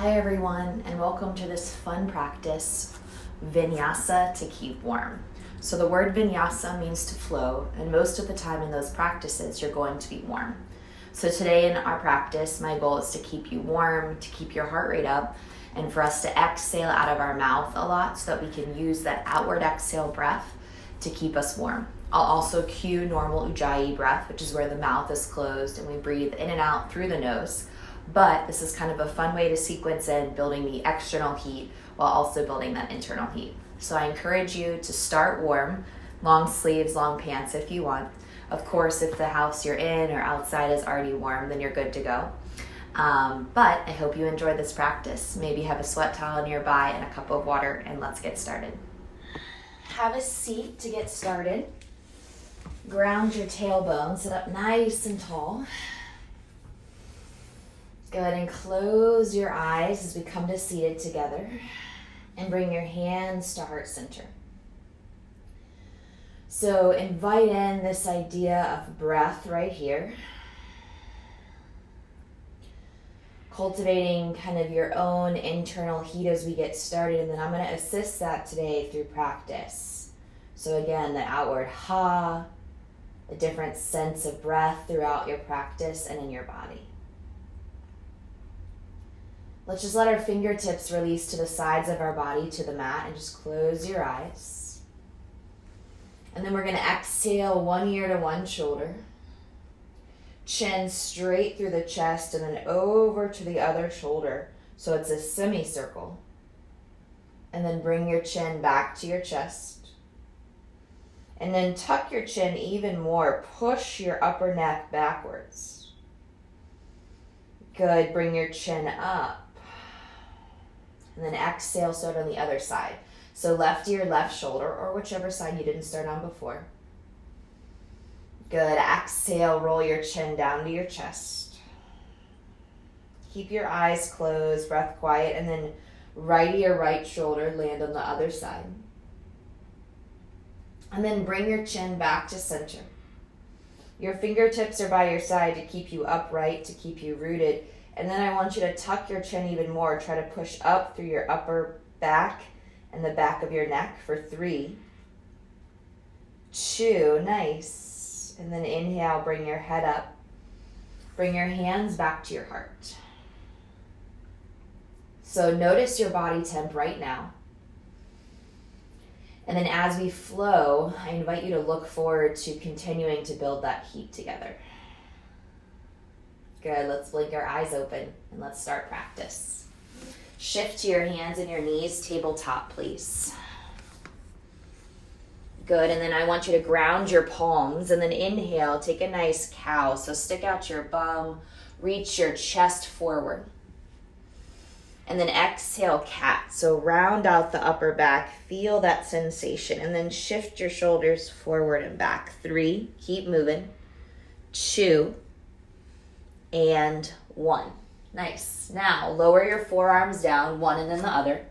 Hi everyone, and welcome to this fun practice, Vinyasa to keep warm. So the word Vinyasa means to flow, and most of the time in those practices you're going to be warm. So today in our practice, my goal is to keep you warm, to keep your heart rate up, and for us to exhale out of our mouth a lot so that we can use that outward exhale breath to keep us warm. I'll also cue normal Ujjayi breath, which is where the mouth is closed and we breathe in and out through the nose. But this is kind of a fun way to sequence in building the external heat while also building that internal heat. So I encourage you to start warm, long sleeves, long pants if you want. Of course, if the house you're in or outside is already warm, then you're good to go. But I hope you enjoyed this practice. Maybe have a sweat towel nearby and a cup of water, and let's get started. Have a seat to get started. Ground your tailbone, sit up nice and tall. Go ahead and close your eyes as we come to seated together, and bring your hands to heart center. So invite in this idea of breath right here. Cultivating kind of your own internal heat as we get started, and then I'm going to assist that today through practice. So again, the outward ha, a different sense of breath throughout your practice and in your body. Let's just let our fingertips release to the sides of our body, to the mat, and just close your eyes. And then we're going to exhale one ear to one shoulder. Chin straight through the chest and then over to the other shoulder. So it's a semicircle. And then bring your chin back to your chest. And then tuck your chin even more. Push your upper neck backwards. Good. Bring your chin up. And then exhale, start on the other side. So left ear, left shoulder, or whichever side you didn't start on before. Good. Exhale, roll your chin down to your chest. Keep your eyes closed, breath quiet, and then right ear, right shoulder, land on the other side. And then bring your chin back to center. Your fingertips are by your side to keep you upright, to keep you rooted. And then I want you to tuck your chin even more. Try to push up through your upper back and the back of your neck for 3, 2, nice. And then inhale, bring your head up. Bring your hands back to your heart. So notice your body temp right now. And then as we flow, I invite you to look forward to continuing to build that heat together. Good, let's blink our eyes open and let's start practice. Shift to your hands and your knees, tabletop, please. Good, and then I want you to ground your palms and then inhale, take a nice cow. So stick out your bum, reach your chest forward. And then exhale, cat. So round out the upper back, feel that sensation, and then shift your shoulders forward and back. 3, keep moving. 2, and 1. Nice. Now lower your forearms down, one and then the other.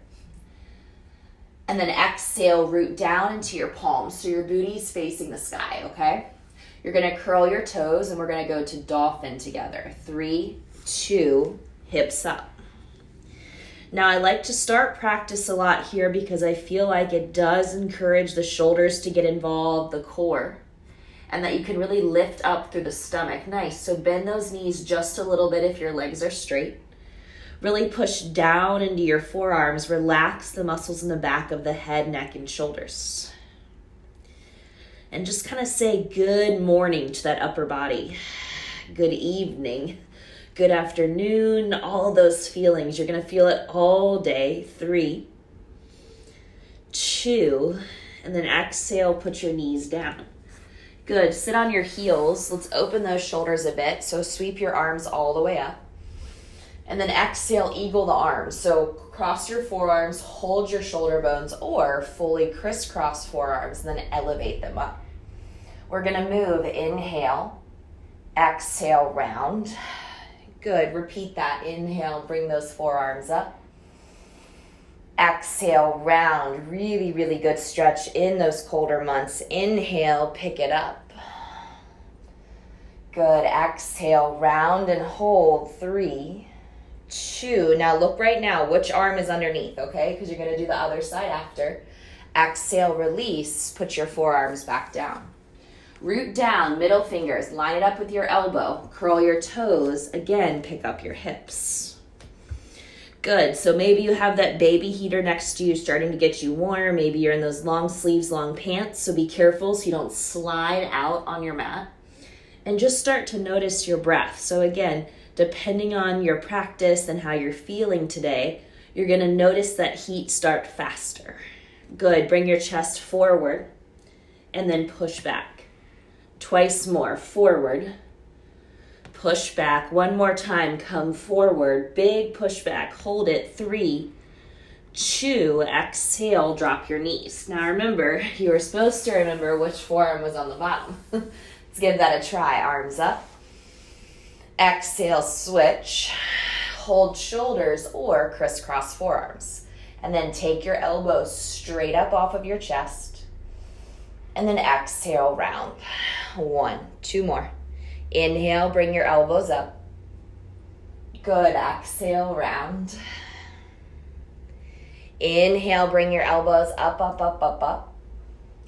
And then exhale, root down into your palms. So your booty's facing the sky, okay? You're going to curl your toes and we're going to go to dolphin together. 3, 2, hips up. Now I like to start practice a lot here because I feel like it does encourage the shoulders to get involved, the core. And that you can really lift up through the stomach. Nice. So bend those knees just a little bit if your legs are straight. Really push down into your forearms. Relax the muscles in the back of the head, neck, and shoulders. And just kind of say good morning to that upper body. Good evening. Good afternoon. All those feelings. You're going to feel it all day. 3, 2, and then exhale, put your knees down. Good. Sit on your heels. Let's open those shoulders a bit. So sweep your arms all the way up. And then exhale, eagle the arms. So cross your forearms, hold your shoulder bones, or fully crisscross forearms, and then elevate them up. We're going to move. Inhale, exhale, round. Good. Repeat that. Inhale, bring those forearms up. Exhale, round. Really, really good stretch in those colder months. Inhale, pick it up. Good. Exhale, round and hold. 3, 2. Now look right now, which arm is underneath, okay? Because you're going to do the other side after. Exhale, release, put your forearms back down. Root down, middle fingers, line it up with your elbow. Curl your toes. Again, pick up your hips. Good, so maybe you have that baby heater next to you starting to get you warm. Maybe you're in those long sleeves, long pants, so be careful so you don't slide out on your mat. And just start to notice your breath. So again, depending on your practice and how you're feeling today, you're going to notice that heat start faster. Good. Bring your chest forward and then push back. Twice more. Forward. Push back. One more time. Come forward. Big push back. Hold it. 3, 2. Exhale. Drop your knees. Now remember, you were supposed to remember which forearm was on the bottom. Let's give that a try. Arms up. Exhale. Switch. Hold shoulders or crisscross forearms. And then take your elbows straight up off of your chest. And then exhale, round. 1, 2 more. Inhale, bring your elbows up. Good, exhale, round. Inhale, bring your elbows up, up, up, up, up.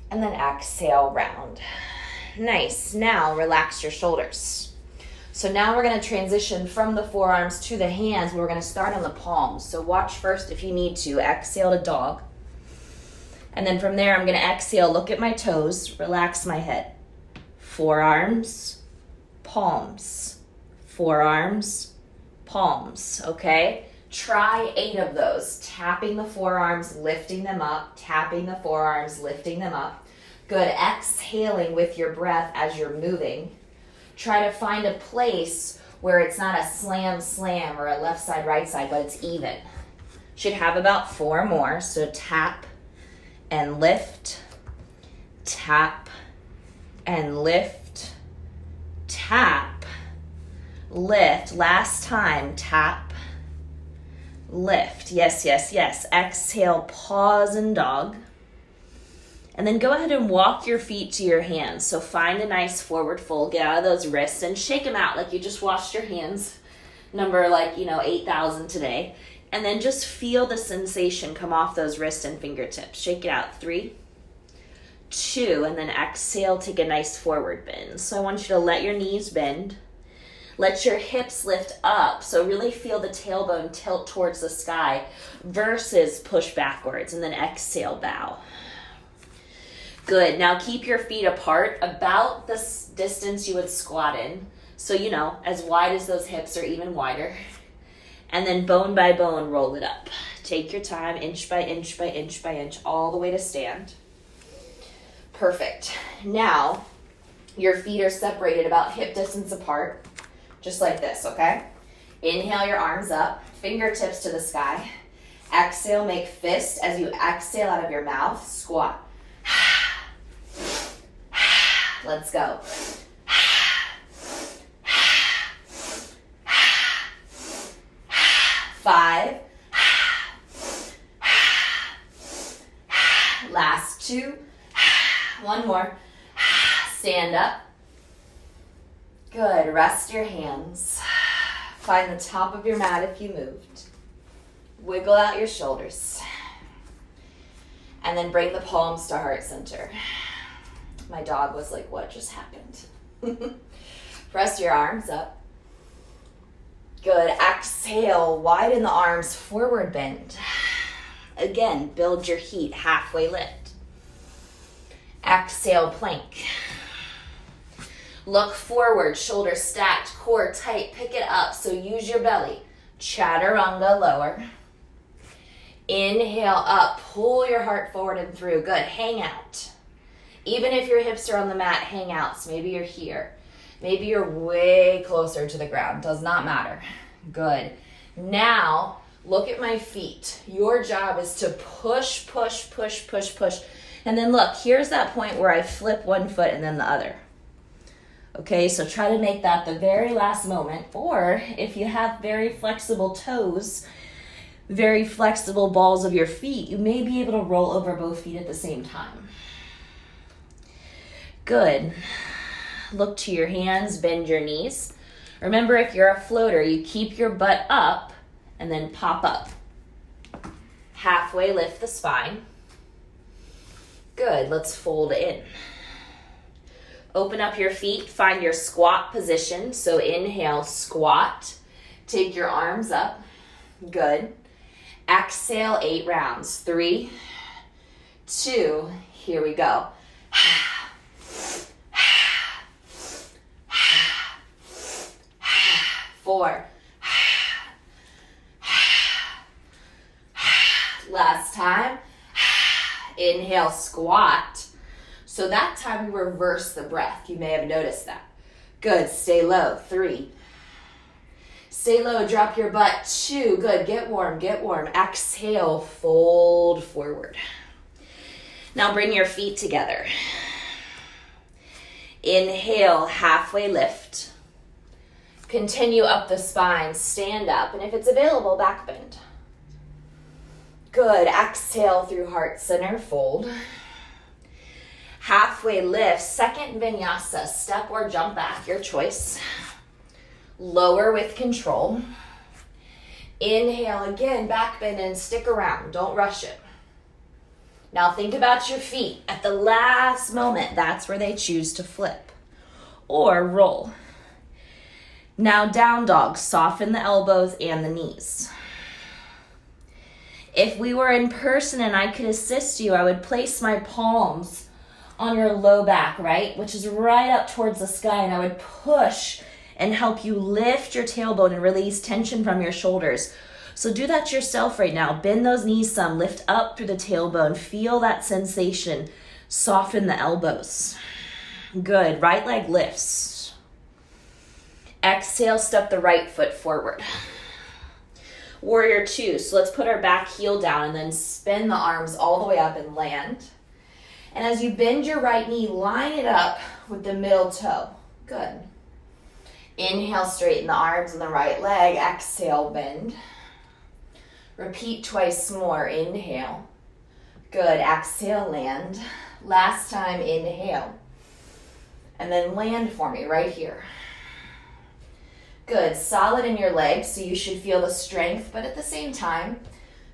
And then exhale, round. Nice, now relax your shoulders. So now we're going to transition from the forearms to the hands. We're going to start on the palms. So watch first if you need to. Exhale to dog. And then from there, I'm going to exhale, look at my toes, relax my head. Forearms, palms, forearms, palms, okay? Try 8 of those. Tapping the forearms, lifting them up, tapping the forearms, lifting them up. Good, exhaling with your breath as you're moving. Try to find a place where it's not a slam, slam, or a left side, right side, but it's even. Should have about 4 more. So tap and lift, tap and lift, tap, lift. Last time, tap, lift. Yes, yes, yes. Exhale, pause and dog. And then go ahead and walk your feet to your hands. So find a nice forward fold. Get out of those wrists and shake them out like you just washed your hands. Number 8,000 today. And then just feel the sensation come off those wrists and fingertips. Shake it out. 3, 2, and then exhale, take a nice forward bend. So I want you to let your knees bend. Let your hips lift up. So really feel the tailbone tilt towards the sky versus push backwards. And then exhale, bow. Good. Now keep your feet apart about the distance you would squat in. So, as wide as those hips or even wider. And then bone by bone, roll it up. Take your time, inch by inch by inch by inch, all the way to stand. Perfect. Now, your feet are separated about hip distance apart, just like this, okay? Inhale your arms up, fingertips to the sky. Exhale, make fist as you exhale out of your mouth, squat. Let's go. 5. Last 2. 1 more. Stand up. Good. Rest your hands. Find the top of your mat if you moved. Wiggle out your shoulders. And then bring the palms to heart center. My dog was like, what just happened? Press your arms up. Good. Exhale, widen the arms, forward bend. Again, build your heat, halfway lift. Exhale, plank. Look forward, shoulders stacked, core tight, pick it up, so use your belly. Chaturanga, lower. Inhale up, pull your heart forward and through. Good, hang out. Even if your hips are on the mat, hang out. So maybe you're here. Maybe you're way closer to the ground. Does not matter. Good. Now, look at my feet. Your job is to push, push, push, push, push. And then look, here's that point where I flip one foot and then the other. Okay, so try to make that the very last moment. Or if you have very flexible toes, very flexible balls of your feet, you may be able to roll over both feet at the same time. Good. Look to your hands, bend your knees. Remember, if you're a floater, you keep your butt up and then pop up. Halfway lift the spine. Good, let's fold in. Open up your feet, find your squat position. So inhale, squat. Take your arms up. Good. Exhale, 8 rounds. 3, 2, here we go. 4. Last time. Inhale, squat. So that time we reverse the breath. You may have noticed that. Good, stay low. 3. Stay low, drop your butt. 2, good, get warm, get warm. Exhale, fold forward. Now bring your feet together. Inhale, halfway lift. Continue up the spine, stand up, and if it's available, back bend. Good, exhale through heart center, fold. Halfway lift, second vinyasa, step or jump back, your choice. Lower with control. Inhale again, back bend and stick around, don't rush it. Now think about your feet. At the last moment, that's where they choose to flip or roll. Now down dog, soften the elbows and the knees. If we were in person and I could assist you, I would place my palms on your low back, right? Which is right up towards the sky, and I would push and help you lift your tailbone and release tension from your shoulders. So do that yourself right now. Bend those knees some, lift up through the tailbone, feel that sensation, soften the elbows. Good, right leg lifts. Exhale, step the right foot forward. Warrior 2, so let's put our back heel down and then spin the arms all the way up and land. And as you bend your right knee, line it up with the middle toe. Good. Inhale, straighten the arms and the right leg. Exhale, bend. Repeat twice more. Inhale. Good. Exhale, land. Last time, inhale. And then land for me right here. Good. Solid in your legs, so you should feel the strength, but at the same time,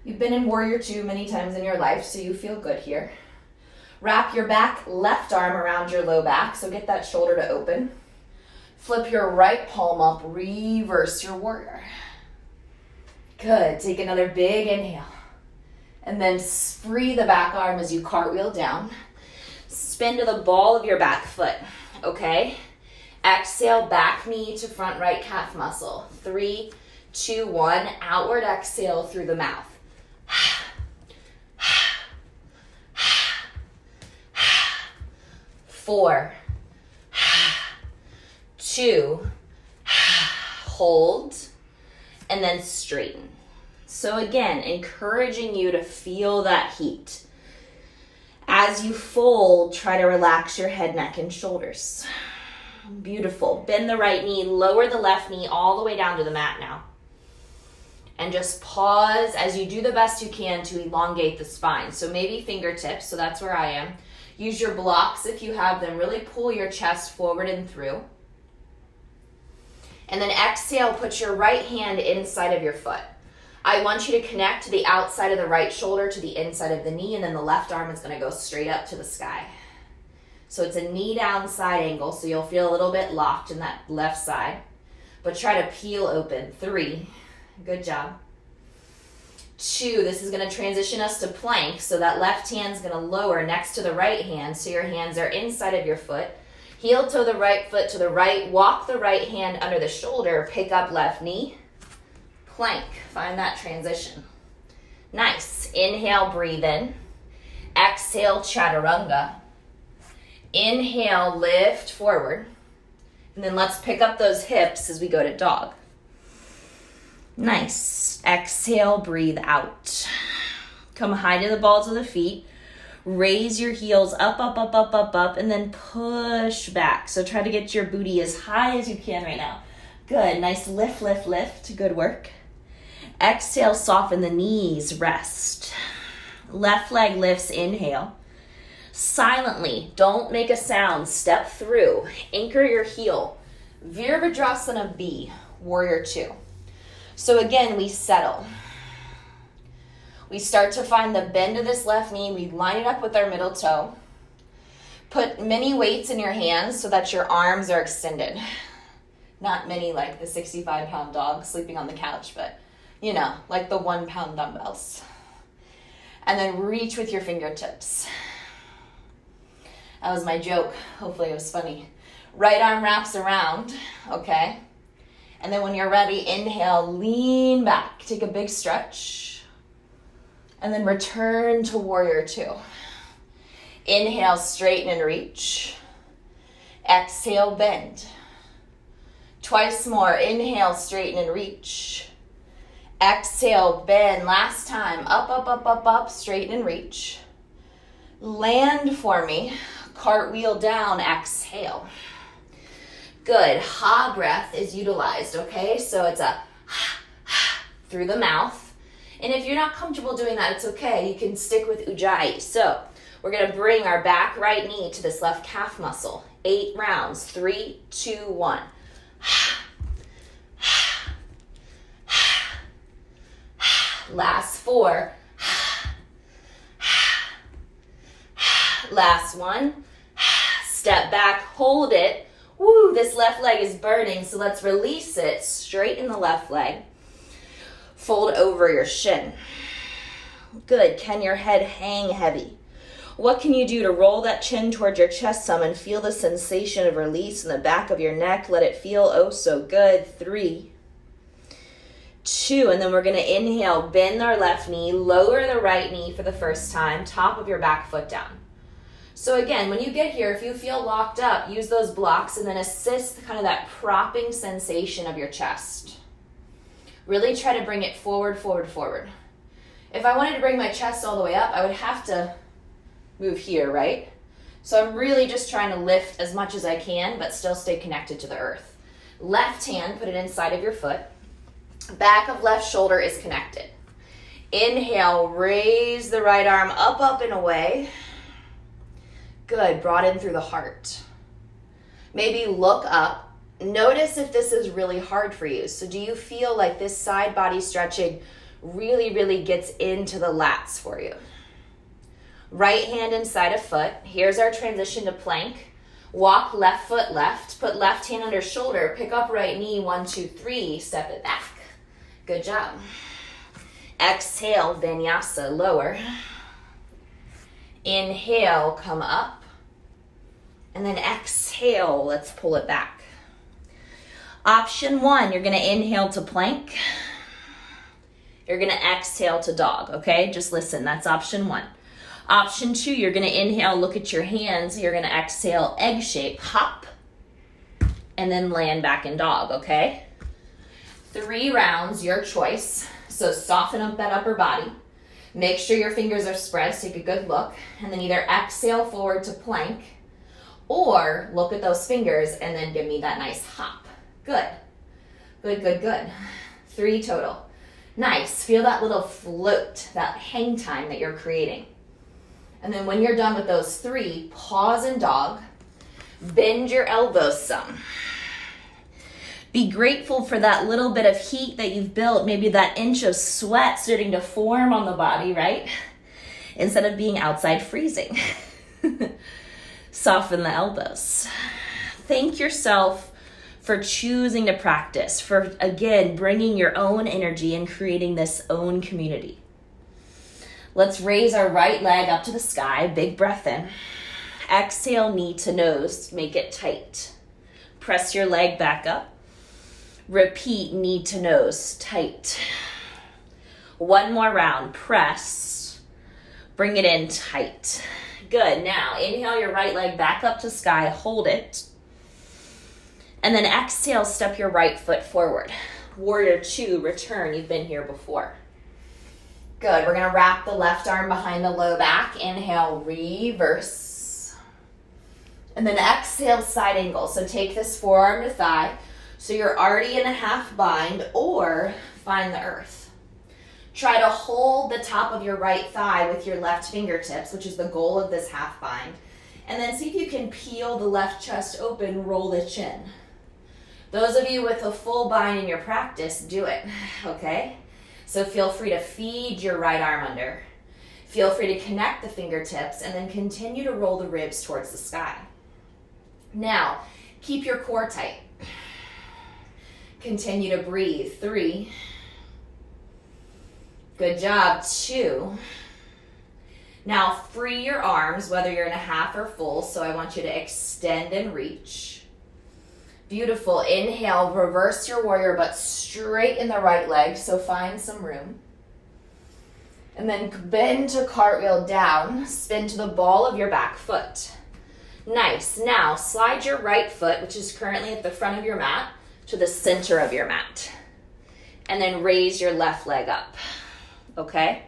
you've been in Warrior 2 many times in your life, so you feel good here. Wrap your back left arm around your low back, so get that shoulder to open. Flip your right palm up, reverse your warrior. Good, take another big inhale. And then free the back arm as you cartwheel down. Spin to the ball of your back foot, okay? Exhale, back knee to front right calf muscle. 3, 2, 1, outward exhale through the mouth. 4, 2, hold, and then straighten. So again, encouraging you to feel that heat. As you fold, try to relax your head, neck, and shoulders. Beautiful. Bend the right knee, lower the left knee all the way down to the mat now. And just pause as you do the best you can to elongate the spine. So maybe fingertips, so that's where I am. Use your blocks if you have them. Really pull your chest forward and through. And then exhale, put your right hand inside of your foot. I want you to connect to the outside of the right shoulder to the inside of the knee, and then the left arm is going to go straight up to the sky. So it's a knee down side angle, so you'll feel a little bit locked in that left side. But try to peel open. 3, good job. 2, this is going to transition us to plank, so that left hand's going to lower next to the right hand, so your hands are inside of your foot. Heel toe the right foot to the right, walk the right hand under the shoulder, pick up left knee, plank, find that transition. Nice, inhale, breathe in. Exhale, chaturanga. Inhale, lift forward. And then let's pick up those hips as we go to dog. Nice. Exhale, breathe out. Come high to the balls of the feet. Raise your heels up, up, up, up, up, up, and then push back. So try to get your booty as high as you can right now. Good. Nice lift, lift, lift. Good work. Exhale, soften the knees, rest. Left leg lifts, inhale. Silently, don't make a sound, step through. Anchor your heel. Virabhadrasana B, Warrior 2. So again, we settle. We start to find the bend of this left knee. We line it up with our middle toe. Put many weights in your hands so that your arms are extended. Not many like the 65-pound dog sleeping on the couch, but you know, like the 1-pound dumbbells. And then reach with your fingertips. That was my joke. Hopefully it was funny. Right arm wraps around, okay? And then when you're ready, inhale, lean back. Take a big stretch. And then return to warrior two. Inhale, straighten and reach. Exhale, bend. Twice more. Inhale, straighten and reach. Exhale, bend. Last time. Up, up, up, up, up. Straighten and reach. Land for me. Cartwheel down. Exhale. Good. Ha breath is utilized, okay? So it's a ha, ha, through the mouth. And if you're not comfortable doing that, it's okay. You can stick with Ujjayi. So we're going to bring our back right knee to this left calf muscle. 8 rounds. 3, 2, 1. Last 4. Last 1. Step back, hold it. Woo, this left leg is burning, so let's release it. Straighten the left leg. Fold over your shin. Good. Can your head hang heavy? What can you do to roll that chin towards your chest some and feel the sensation of release in the back of your neck? Let it feel oh so good. 3, 2, and then we're going to inhale, bend our left knee, lower the right knee for the first time, top of your back foot down. So again, when you get here, if you feel locked up, use those blocks and then assist kind of that propping sensation of your chest. Really try to bring it forward, forward, forward. If I wanted to bring my chest all the way up, I would have to move here, right? So I'm really just trying to lift as much as I can, but still stay connected to the earth. Left hand, put it inside of your foot. Back of left shoulder is connected. Inhale, raise the right arm up, up, and away. Good, brought in through the heart. Maybe look up. Notice if this is really hard for you. So do you feel like this side body stretching really, really gets into the lats for you? Right hand inside a foot. Here's our transition to plank. Walk left foot left. Put left hand under shoulder. Pick up right knee. 1, 2, 3. Step it back. Good job. Exhale, Vinyasa, lower. Inhale, come up. And then exhale, let's pull it back. Option 1, you're going to inhale to plank. You're going to exhale to dog, okay? Just listen, that's option 1. Option 2, you're going to inhale, look at your hands. You're going to exhale, egg shape, hop, and then land back in dog, okay? 3 rounds, your choice. So soften up that upper body. Make sure your fingers are spread, so take a good look. And then either exhale forward to plank, or look at those fingers and then give me that nice hop. Good. Good, good, good. 3 total. Nice. Feel that little float, that hang time that you're creating. And then when you're done with those 3, pause in dog. Bend your elbows some. Be grateful for that little bit of heat that you've built, maybe that inch of sweat starting to form on the body, right? Instead of being outside freezing. Soften the elbows. Thank yourself for choosing to practice, for, again, bringing your own energy and creating this own community. Let's raise our right leg up to the sky. Big breath in. Exhale, knee to nose. Make it tight. Press your leg back up. Repeat, knee to nose, tight. 1 more round. Press. Bring it in tight. Good. Now, inhale your right leg back up to sky. Hold it. And then exhale, step your right foot forward. Warrior 2, return. You've been here before. Good. We're going to wrap the left arm behind the low back. Inhale, reverse. And then exhale, side angle. So take this forearm to thigh. So you're already in a half bind, or find the earth. Try to hold the top of your right thigh with your left fingertips, which is the goal of this half bind. And then see if you can peel the left chest open, roll the chin. Those of you with a full bind in your practice, do it, okay? So feel free to feed your right arm under. Feel free to connect the fingertips and then continue to roll the ribs towards the sky. Now, keep your core tight. Continue to breathe. 3. Good job. 2. Now, free your arms, whether you're in a half or full, so I want you to extend and reach. Beautiful. Inhale, reverse your warrior, but straight in the right leg, so find some room. And then bend to cartwheel down, spin to the ball of your back foot. Nice. Now, slide your right foot, which is currently at the front of your mat, to the center of your mat. And then raise your left leg up, okay?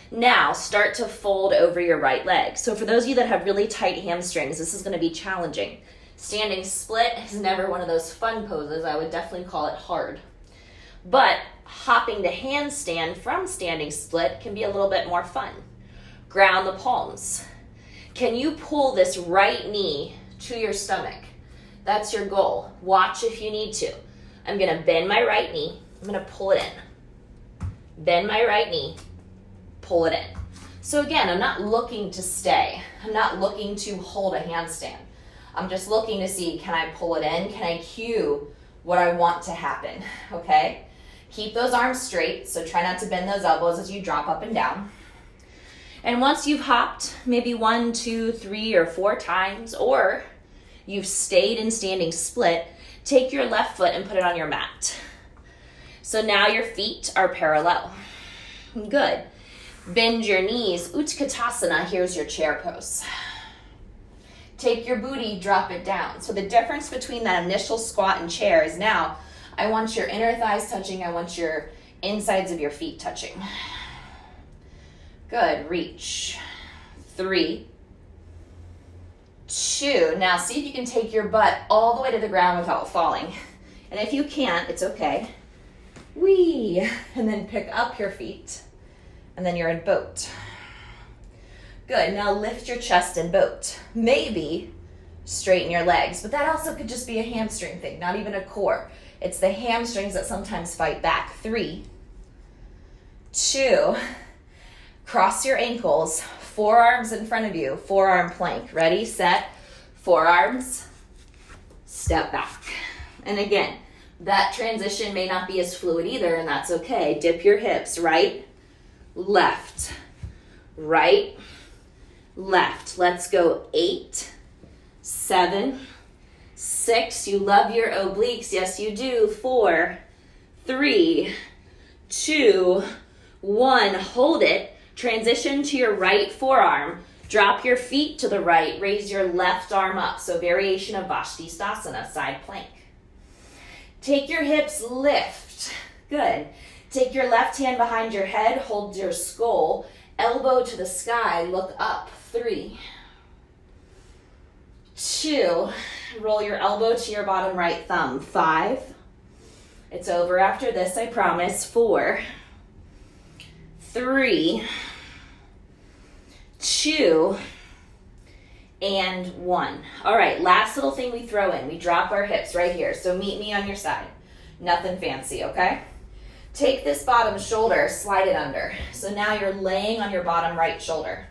Now, start to fold over your right leg. So for those of you that have really tight hamstrings, this is going to be challenging. Standing split is never one of those fun poses. I would definitely call it hard. But hopping to handstand from standing split can be a little bit more fun. Ground the palms. Can you pull this right knee to your stomach? That's your goal. Watch if you need to. I'm going to bend my right knee. I'm going to pull it in. Bend my right knee. Pull it in. So again, I'm not looking to stay. I'm not looking to hold a handstand. I'm just looking to see, can I pull it in? Can I cue what I want to happen? Okay? Keep those arms straight, so try not to bend those elbows as you drop up and down. And once you've hopped maybe 1, 2, 3, or 4 times, or you've stayed in standing split, take your left foot and put it on your mat. So now your feet are parallel. Good. Bend your knees. Utkatasana, here's your chair pose. Take your booty, drop it down. So the difference between that initial squat and chair is now, I want your inner thighs touching, I want your insides of your feet touching. Good, reach. 3, 2. Now see if you can take your butt all the way to the ground without falling. And if you can't, it's okay. Whee! And then pick up your feet. And then you're in boat. Good, now lift your chest and boat. Maybe straighten your legs, but that also could just be a hamstring thing, not even a core. It's the hamstrings that sometimes fight back. 3, 2, cross your ankles, forearms in front of you, forearm plank. Ready, set, forearms, step back. And again, that transition may not be as fluid either, and that's okay. Dip your hips, right, left, right, left. Let's go. 8, 7, 6. You love your obliques. Yes, you do. 4, 3, 2, 1. Hold it. Transition to your right forearm. Drop your feet to the right. Raise your left arm up. So variation of Vastisthasana, side plank. Take your hips, lift. Good. Take your left hand behind your head. Hold your skull. Elbow to the sky. Look up. 3, 2. Roll your elbow to your bottom right thumb. 5. It's over after this, I promise. 4, 3, 2, and 1. All right, last little thing we throw in. We drop our hips right here. So meet me on your side. Nothing fancy, okay? Take this bottom shoulder, slide it under. So now you're laying on your bottom right shoulder.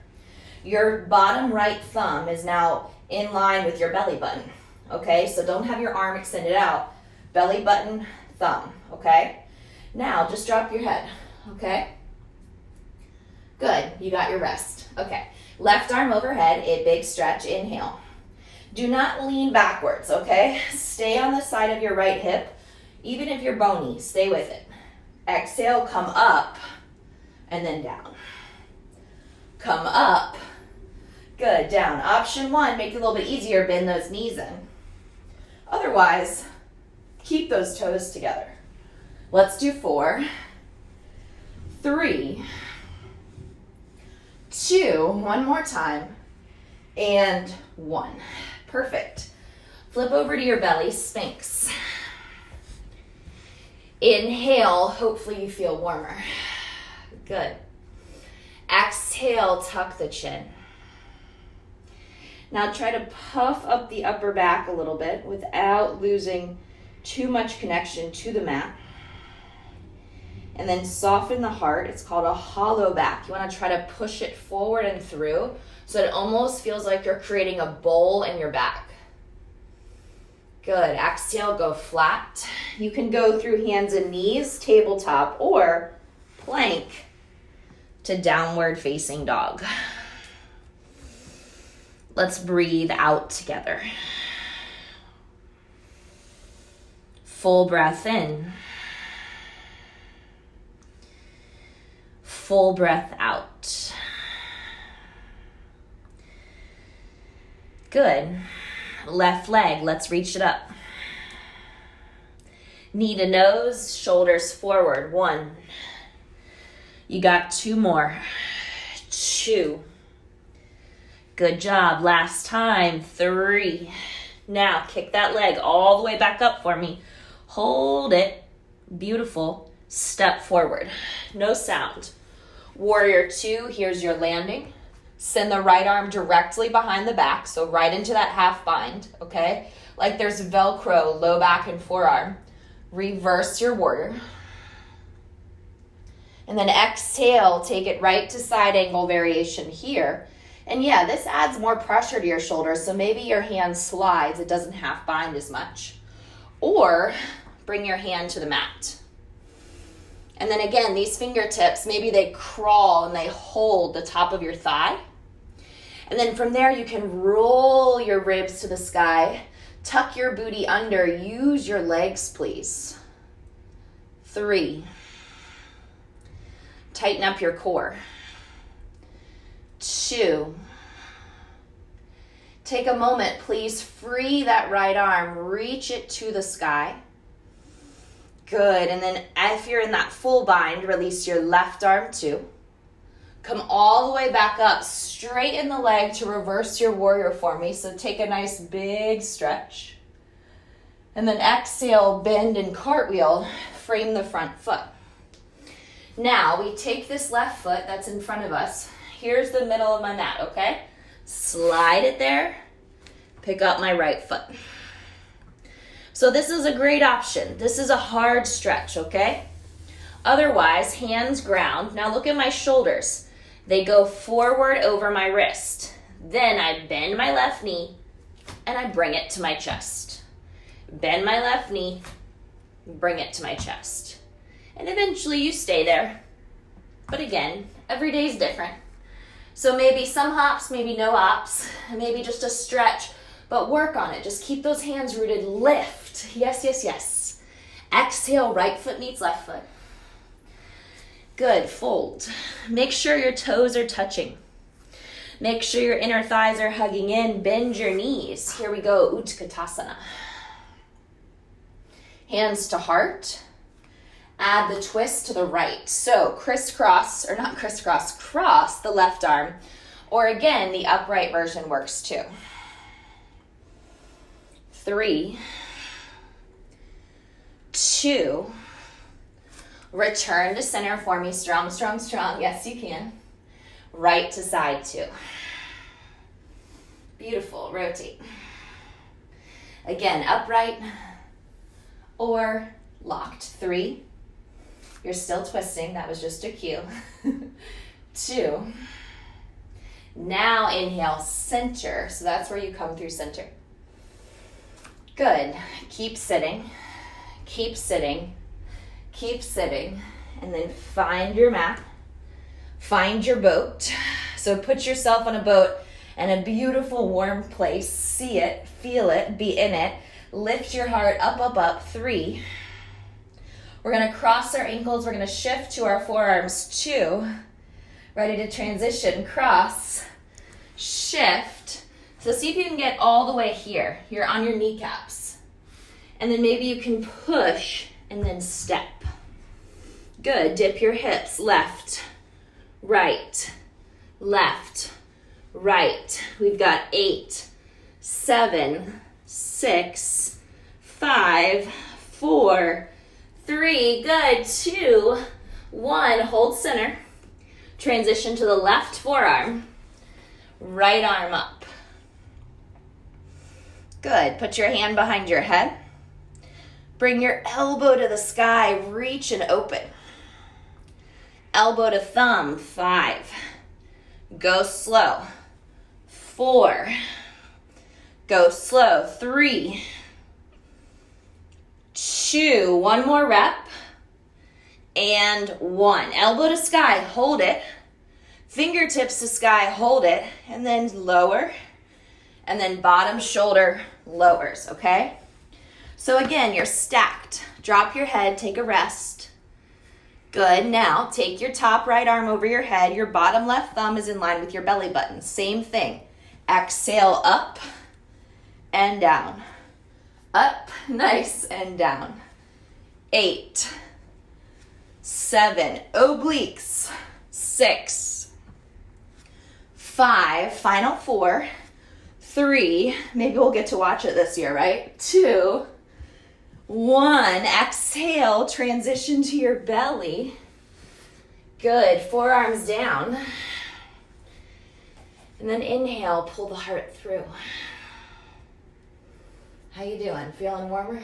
Your bottom right thumb is now in line with your belly button, okay? So don't have your arm extended out. Belly button, thumb, okay? Now just drop your head, okay? Good, you got your rest. Okay, left arm overhead, a big stretch, inhale. Do not lean backwards, okay? Stay on the side of your right hip. Even if you're bony, stay with it. Exhale, come up, and then down. Come up. Good, down. Option 1, make it a little bit easier, bend those knees in. Otherwise, keep those toes together. Let's do 4, 3, 2, one more time, and 1. Perfect. Flip over to your belly, Sphinx. Inhale, hopefully you feel warmer. Good. Exhale, tuck the chin. Now try to puff up the upper back a little bit without losing too much connection to the mat. And then soften the heart. It's called a hollow back. You want to try to push it forward and through so it almost feels like you're creating a bowl in your back. Good. Exhale, go flat. You can go through hands and knees, tabletop, or plank to downward facing dog. Let's breathe out together. Full breath in. Full breath out. Good. Left leg, let's reach it up. Knee to nose, shoulders forward. 1. You got 2 more. 2. Good job. Last time. 3. Now kick that leg all the way back up for me. Hold it. Beautiful. Step forward. No sound. Warrior 2, here's your landing. Send the right arm directly behind the back, so right into that half bind, okay? Like there's Velcro, low back and forearm. Reverse your warrior. And then exhale, take it right to side angle variation here. And yeah, this adds more pressure to your shoulders, so maybe your hand slides, it doesn't half bind as much. Or bring your hand to the mat. And then again, these fingertips, maybe they crawl and they hold the top of your thigh. And then from there, you can roll your ribs to the sky, tuck your booty under, use your legs, please. 3. Tighten up your core. 2. Take a moment, please free that right arm, reach it to the sky. Good, and then if you're in that full bind, release your left arm too. Come all the way back up, straighten the leg to reverse your warrior for me. So take a nice big stretch. And then exhale, bend and cartwheel, frame the front foot. Now we take this left foot that's in front of us. Here's the middle of my mat, okay? Slide it there, pick up my right foot. So this is a great option. This is a hard stretch, okay? Otherwise, hands ground. Now look at my shoulders. They go forward over my wrist. Then I bend my left knee and I bring it to my chest. Bend my left knee, bring it to my chest. And eventually you stay there. But again, every day is different. So maybe some hops, maybe no hops, maybe just a stretch, but work on it. Just keep those hands rooted. Lift. Yes, yes, yes. Exhale, right foot meets left foot. Good, fold. Make sure your toes are touching. Make sure your inner thighs are hugging in. Bend your knees. Here we go, Utkatasana. Hands to heart. Add the twist to the right. So crisscross, or not crisscross, cross the left arm. Or again, the upright version works too. 3, 2, return to center for me. Strong, strong, strong. Yes, you can. Right to side 2. Beautiful. Rotate. Again, upright or locked. 3. You're still twisting. That was just a cue. 2. Now inhale, center. So that's where you come through center. Good. Keep sitting. Keep sitting. Keep sitting. And then find your mat. Find your boat. So put yourself on a boat in a beautiful warm place. See it, feel it, be in it. Lift your heart up, up, up. 3. We're going to cross our ankles. We're going to shift to our forearms. 2. Ready to transition. Cross. Shift. So see if you can get all the way here. You're on your kneecaps. And then maybe you can push and then step. Good. Dip your hips. Left, right, left, right. We've got 8, 7, 6, 5, 4, 3. Good. 2, 1. Hold center. Transition to the left forearm. Right arm up. Good. Put your hand behind your head. Bring your elbow to the sky, reach and open. Elbow to thumb, 5. Go slow, 4. Go slow, 3, 2. One more rep, and 1. Elbow to sky, hold it. Fingertips to sky, hold it, and then lower, and then bottom shoulder lowers, okay? So again, you're stacked. Drop your head, take a rest. Good. Now, take your top right arm over your head. Your bottom left thumb is in line with your belly button. Same thing. Exhale, up and down. Up, nice, and down. 8, 7, obliques. 6, 5, final 4, 3, maybe we'll get to watch it this year, right? 2, 1, exhale, transition to your belly. Good, forearms down. And then inhale, pull the heart through. How you doing? Feeling warmer?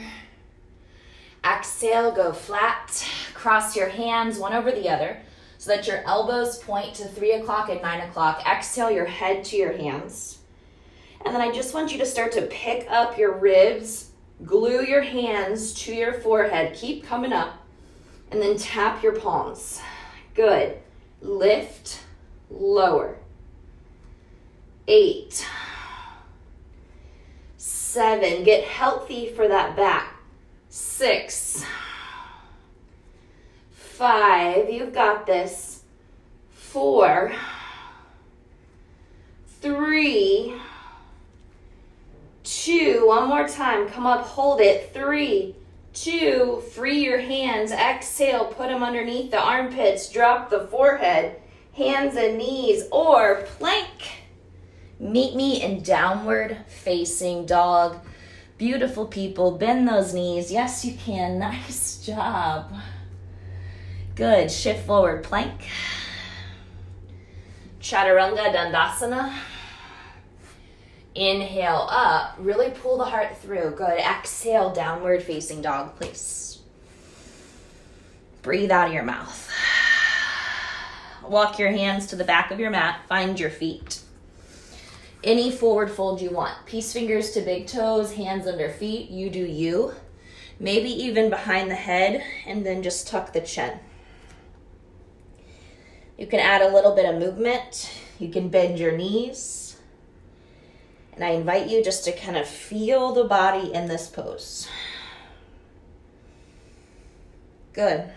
Exhale, go flat. Cross your hands one over the other so that your elbows point to 3 o'clock and 9 o'clock. Exhale your head to your hands. And then I just want you to start to pick up your ribs. Glue your hands to your forehead. Keep coming up. And then tap your palms. Good. Lift, lower. 8, 7. Get healthy for that back. 6, 5. You've got this. 4, 3, 2, one more time, come up, hold it, 3, 2, free your hands, exhale, put them underneath the armpits, drop the forehead, hands and knees, or plank. Meet me in downward facing dog. Beautiful people, bend those knees, yes you can, nice job. Good, shift forward, plank. Chaturanga Dandasana. Inhale up, really pull the heart through. Good, exhale, downward facing dog, please. Breathe out of your mouth. Walk your hands to the back of your mat, find your feet. Any forward fold you want. Peace fingers to big toes, hands under feet, you do you. Maybe even behind the head, and then just tuck the chin. You can add a little bit of movement. You can bend your knees. And I invite you just to kind of feel the body in this pose. Good.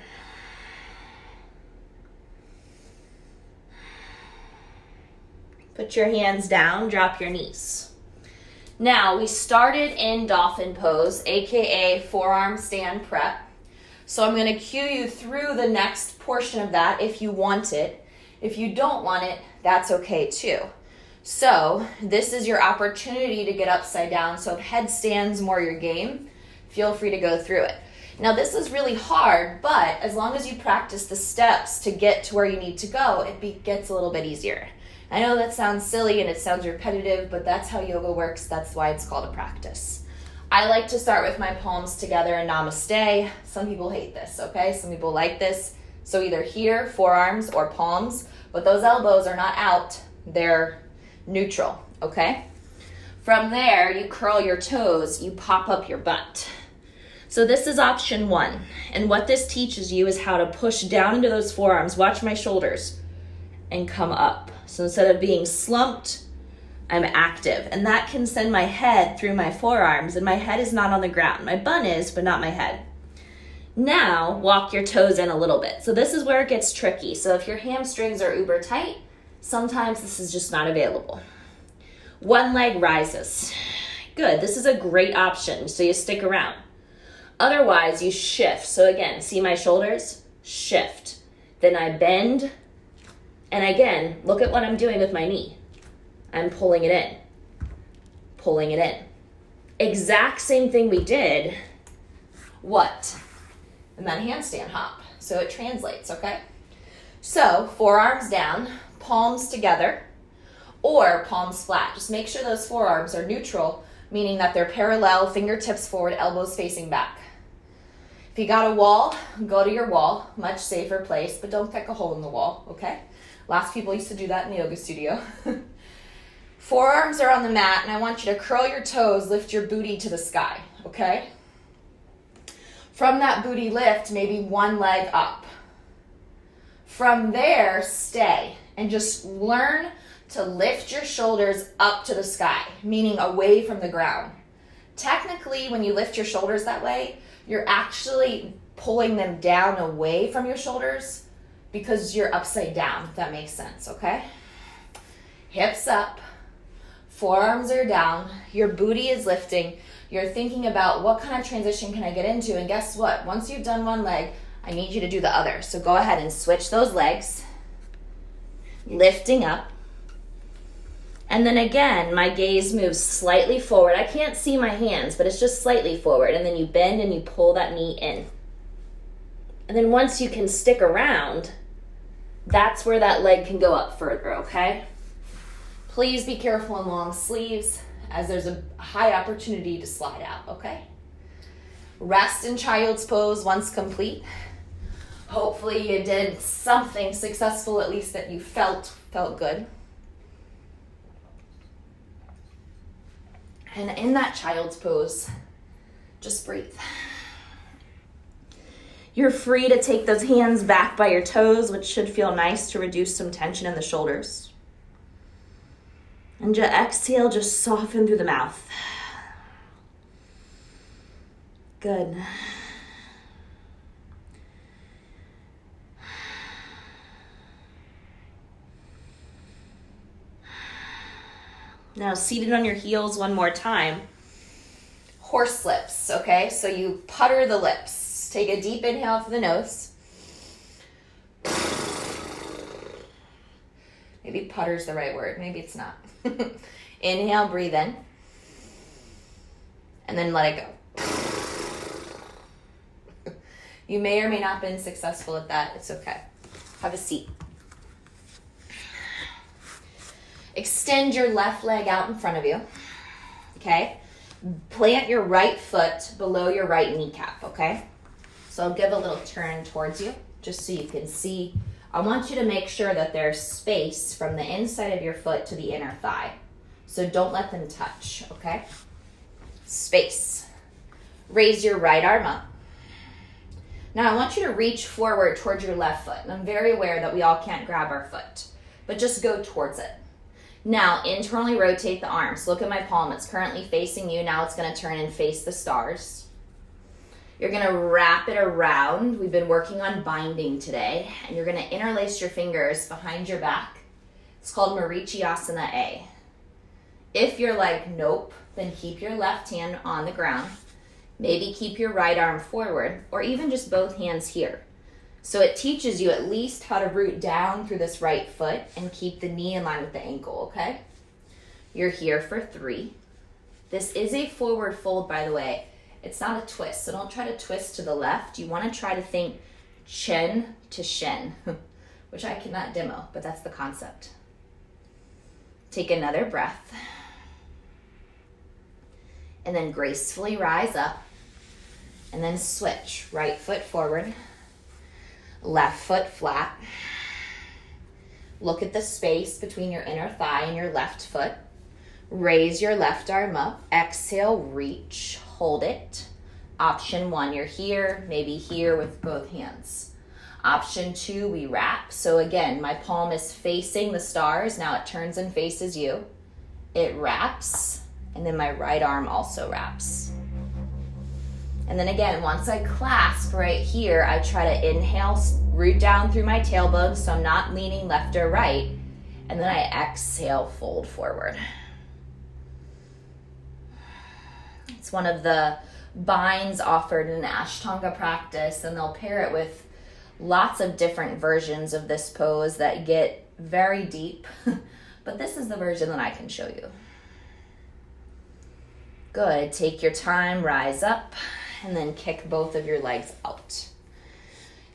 Put your hands down, drop your knees. Now, we started in Dolphin Pose, aka forearm stand prep. So I'm going to cue you through the next portion of that if you want it. If you don't want it, that's okay too. So this is your opportunity to get upside down. So if headstand's more your game, feel free to go through it. Now this is really hard, but as long as you practice the steps to get to where you need to go, it gets a little bit easier. I know that sounds silly and it sounds repetitive, but that's how yoga works. That's why it's called a practice. I like to start with my palms together in Namaste. Some people hate this, okay? Some people like this. So either here, forearms or palms, but those elbows are not out. They're neutral, okay? From there, you curl your toes, you pop up your butt. So this is option 1. And what this teaches you is how to push down into those forearms, watch my shoulders, and come up. So instead of being slumped, I'm active. And that can send my head through my forearms, and my head is not on the ground. My bun is, but not my head. Now, walk your toes in a little bit. So this is where it gets tricky. So if your hamstrings are uber tight, sometimes this is just not available. One leg rises. Good, this is a great option, so you stick around. Otherwise, you shift. So again, see my shoulders? Shift. Then I bend, and again, look at what I'm doing with my knee. I'm pulling it in, pulling it in. Exact same thing we did, what? And then handstand hop. So it translates, okay? So forearms down, palms together, or palms flat. Just make sure those forearms are neutral, meaning that they're parallel, fingertips forward, elbows facing back. If you got a wall, go to your wall. Much safer place, but don't pick a hole in the wall, okay? Lots of people used to do that in the yoga studio. Forearms are on the mat, and I want you to curl your toes, lift your booty to the sky, okay? From that booty lift, maybe one leg up. From there, stay, and just learn to lift your shoulders up to the sky, meaning away from the ground. Technically, when you lift your shoulders that way, you're actually pulling them down away from your shoulders because you're upside down, if that makes sense, okay? Hips up, forearms are down, your booty is lifting. You're thinking about what kind of transition can I get into, and guess what? Once you've done one leg, I need you to do the other. So go ahead and switch those legs, lifting up. And then again, my gaze moves slightly forward. I can't see my hands, but it's just slightly forward. And then you bend and you pull that knee in. And then once you can stick around, that's where that leg can go up further, okay? Please be careful in long sleeves, as there's a high opportunity to slide out, okay? Rest in child's pose once complete. Hopefully you did something successful, at least that you felt good. And in that child's pose, just breathe. You're free to take those hands back by your toes, which should feel nice to reduce some tension in the shoulders. And just exhale, just soften through the mouth. Good. Now, seated on your heels one more time. Horse lips, okay? So you putter the lips. Take a deep inhale through the nose. Maybe putter's the right word. Maybe it's not. Inhale, breathe in. And then let it go. You may or may not have been successful at that. It's okay. Have a seat. Extend your left leg out in front of you, okay? Plant your right foot below your right kneecap, okay? So I'll give a little turn towards you, just so you can see. I want you to make sure that there's space from the inside of your foot to the inner thigh. So don't let them touch, okay? Space. Raise your right arm up. Now I want you to reach forward towards your left foot. And I'm very aware that we all can't grab our foot, but just go towards it. Now, internally rotate the arms. Look at my palm. It's currently facing you. Now it's going to turn and face the stars. You're going to wrap it around. We've been working on binding today. And you're going to interlace your fingers behind your back. It's called Marichyasana A. If you're like, nope, then keep your left hand on the ground. Maybe keep your right arm forward, or even just both hands here. So it teaches you at least how to root down through this right foot and keep the knee in line with the ankle, okay? You're here for 3. This is a forward fold, by the way. It's not a twist, so don't try to twist to the left. You want to try to think chin to shin, which I cannot demo, but that's the concept. Take another breath. And then gracefully rise up. And then switch. Right foot forward. Left foot flat. Look at the space between your inner thigh and your left foot. Raise your left arm up. Exhale, reach, hold it. Option 1, you're here, maybe here with both hands. Option 2, we wrap. So again, my palm is facing the stars. Now it turns and faces you. It wraps, and then my right arm also wraps. And then again, once I clasp right here, I try to inhale, root down through my tailbone so I'm not leaning left or right. And then I exhale, fold forward. It's one of the binds offered in Ashtanga practice, and they'll pair it with lots of different versions of this pose that get very deep. But this is the version that I can show you. Good. Take your time, rise up. And then kick both of your legs out.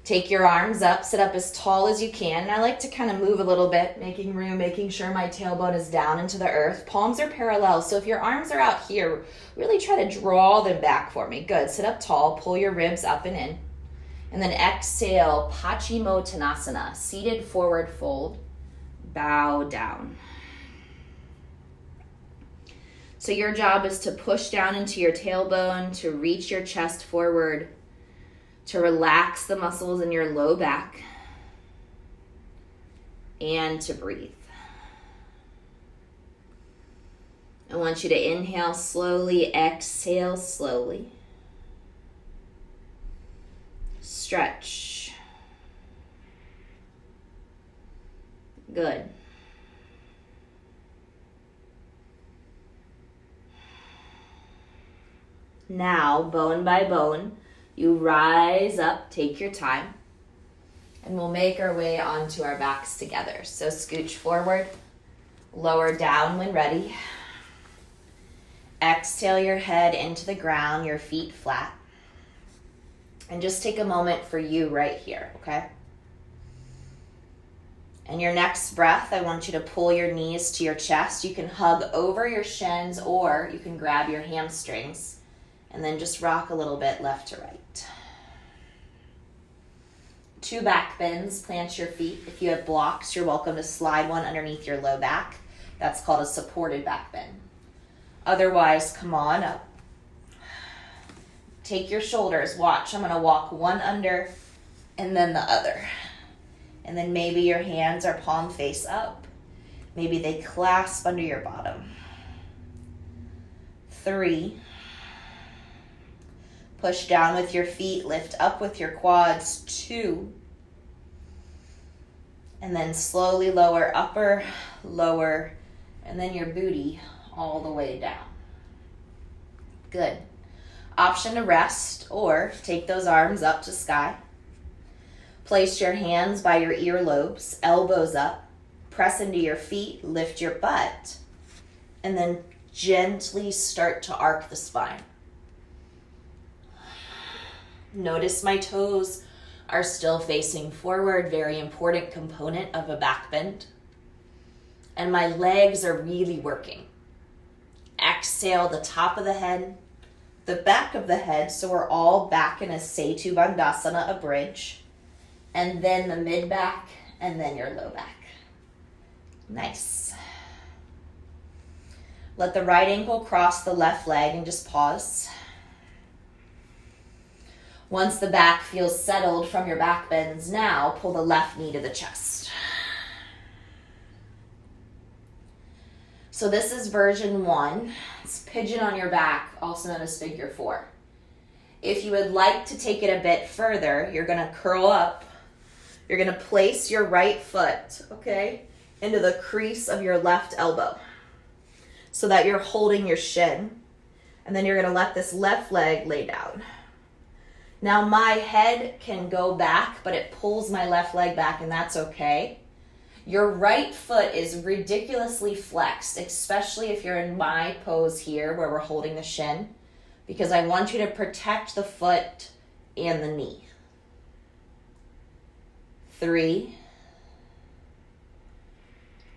Take your arms up, sit up as tall as you can. And I like to kind of move a little bit, making room, making sure my tailbone is down into the earth. Palms are parallel. So if your arms are out here, really try to draw them back for me. Good. Sit up tall, pull your ribs up and in. And then exhale, Paschimottanasana, seated forward fold, bow down. So your job is to push down into your tailbone, to reach your chest forward, to relax the muscles in your low back, and to breathe. I want you to inhale slowly, exhale slowly. Stretch. Good. Now, bone by bone, you rise up, take your time, and we'll make our way onto our backs together. So scooch forward, lower down when ready. Exhale your head into the ground, your feet flat. And just take a moment for you right here, okay? And your next breath, I want you to pull your knees to your chest. You can hug over your shins or you can grab your hamstrings and then just rock a little bit left to right. 2 back bends, plant your feet. If you have blocks, you're welcome to slide one underneath your low back. That's called a supported back bend. Otherwise, come on up. Take your shoulders. Watch, I'm going to walk one under and then the other. And then maybe your hands are palm face up. Maybe they clasp under your bottom. 3. Push down with your feet, lift up with your quads. 2. And then slowly lower, upper, lower, and then your booty all the way down. Good. Option to rest or take those arms up to sky. Place your hands by your earlobes, elbows up, press into your feet, lift your butt, and then gently start to arc the spine. Notice my toes are still facing forward, very important component of a back bend. And my legs are really working. Exhale the top of the head, the back of the head, so we're all back in a Setu Bandhasana, a bridge, and then the mid back, and then your low back. Nice. Let the right ankle cross the left leg and just pause. Once the back feels settled from your back bends, now pull the left knee to the chest. So this is version 1. It's pigeon on your back, also known as figure 4. If you would like to take it a bit further, you're going to curl up. You're going to place your right foot, okay, into the crease of your left elbow so that you're holding your shin. And then you're going to let this left leg lay down. Now my head can go back, but it pulls my left leg back, and that's okay. Your right foot is ridiculously flexed, especially if you're in my pose here where we're holding the shin, because I want you to protect the foot and the knee. 3,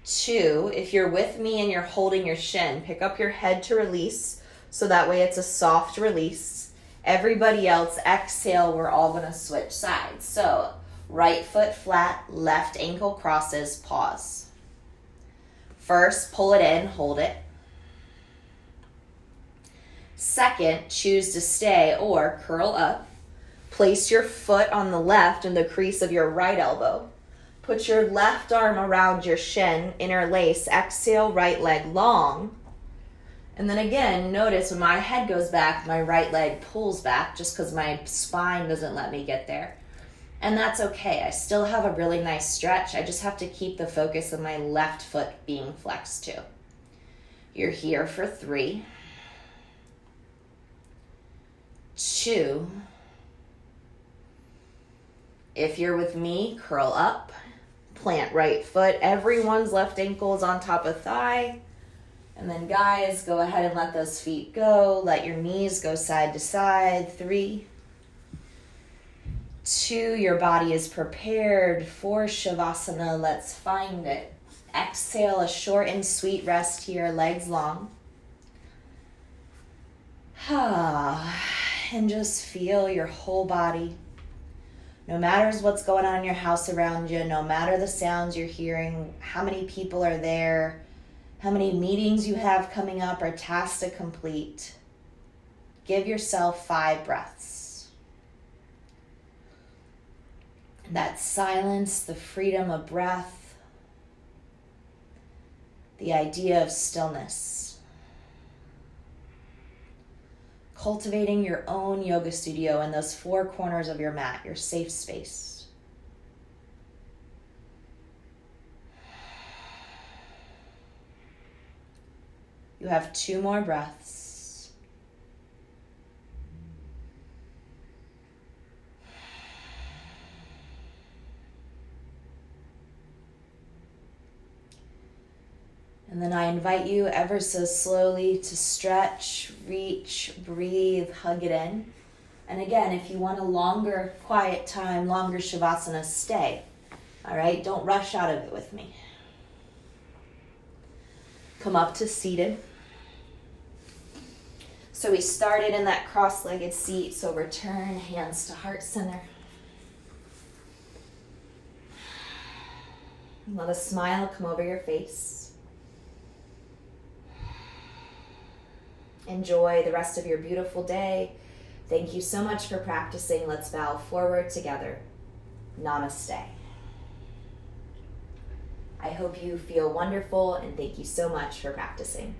2, if you're with me and you're holding your shin, pick up your head to release so that way it's a soft release. Everybody else, exhale, we're all going to switch sides. So right foot flat, left ankle crosses, pause. First, pull it in, hold it. Second, choose to stay or curl up. Place your foot on the left in the crease of your right elbow. Put your left arm around your shin, interlace, exhale, right leg long. And then again, notice when my head goes back, my right leg pulls back just because my spine doesn't let me get there. And that's okay. I still have a really nice stretch. I just have to keep the focus of my left foot being flexed too. You're here for 3, 2. If you're with me, curl up, plant right foot. Everyone's left ankle is on top of thigh. And then guys, go ahead and let those feet go. Let your knees go side to side. 3, 2, your body is prepared for Shavasana. Let's find it. Exhale, a short and sweet rest here, legs long. And just feel your whole body. No matter what's going on in your house around you, no matter the sounds you're hearing, how many people are there, how many meetings you have coming up or tasks to complete, give yourself 5 breaths. That silence, the freedom of breath, the idea of stillness. Cultivating your own yoga studio in those 4 corners of your mat, your safe space. You have 2 more breaths. And then I invite you ever so slowly to stretch, reach, breathe, hug it in. And again, if you want a longer quiet time, longer Shavasana, stay. All right, don't rush out of it with me. Come up to seated. So we started in that cross-legged seat, so return hands to heart center. Let a smile come over your face. Enjoy the rest of your beautiful day. Thank you so much for practicing. Let's bow forward together. Namaste. I hope you feel wonderful, and thank you so much for practicing.